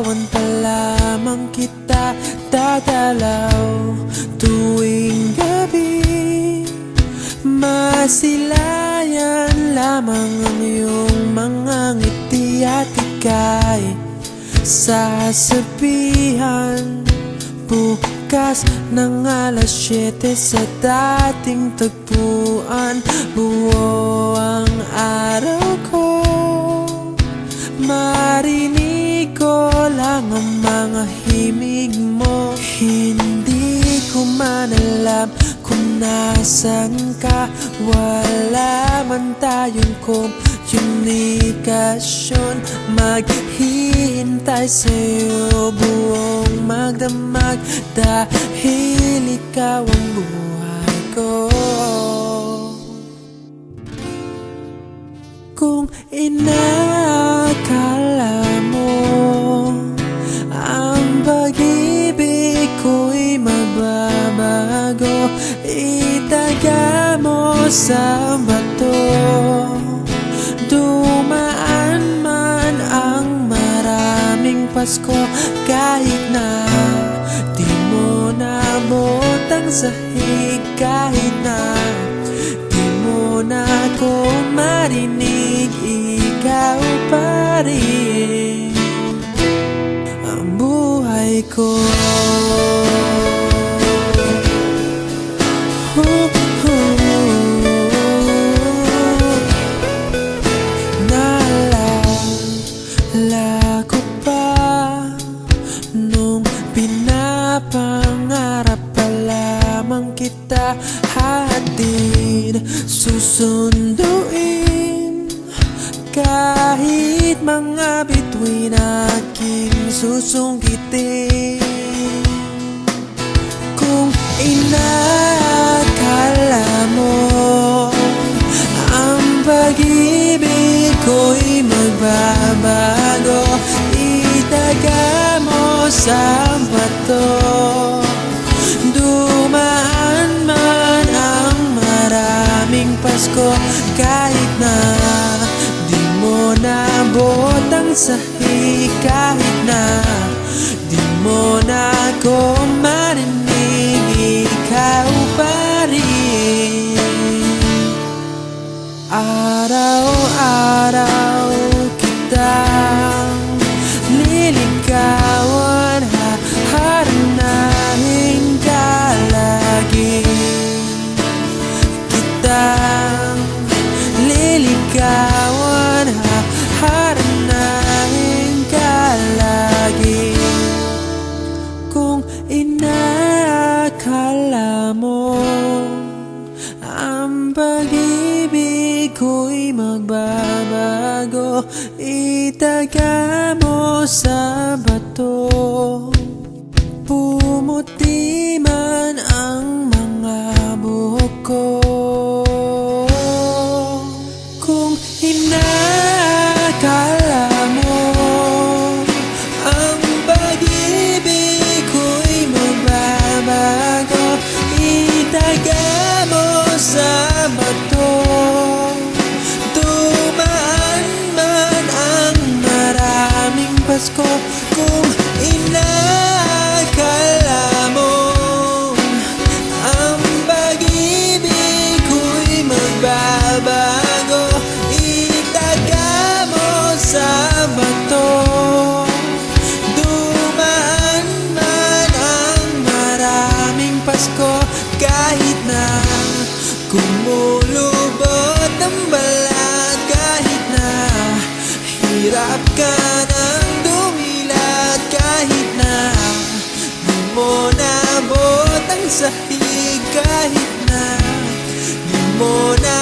Nililigawan pa lamang kita dadalaw tuwing gabi. Masilayan lamang ang iyong mga ngiti at ika'y sasabihan bukas ng alas 7 sa dating tagpuan. Buo ang araw ko, marinig ko lang ang mga himig mo. Hindi ko man alam kung nasan ka, wala man tayong komunikasyon. Maghihintay sa'yo buong magdamag dahil ikaw ang buhay ko. Kung inakala mo ang pag-ibig ko'y magbabago, itaga mo sa bato. Dumaan man ang maraming Pasko, kahit na di mo nabot ang sahig, kahit na di mo na ako marinig, ikaw pa rin ang buhay ko. Naalala ko pa nung pinapangarap pa lamang kita, hatid susunduin kahit mga bituin aking susungkitin. Kung inakala mo ang pag-ibig ko'y magbabago, itaga mo sa bato. Dumaan man ang maraming Pasko, kahit na di mo nabot ang sahig, kahit na di mo na ako marinig, ikaw pa rin. Araw-araw kitang liligawan, haharanahin ka lagi. Kitang liligawan, haharanahin ka lagi. Kung inakala mo ang pag-ibig ko'y magbabago, itaga mo sa bato. Pumuti man ang mga buhok ko. Kung inakala mo ang pag-ibig ko'y magbabago, itaga mo sa bato. Dumaan man ang maraming Pasko, kung inakala mo ang pag-ibig ko'y magbabago, itaga mo sa bato. Dumaan man ang maraming Pasko, kahit na kumulubot ang balat, kahit na hirap ka ng dumilat, kahit na di mo nabot ang sahig, kahit na di mo na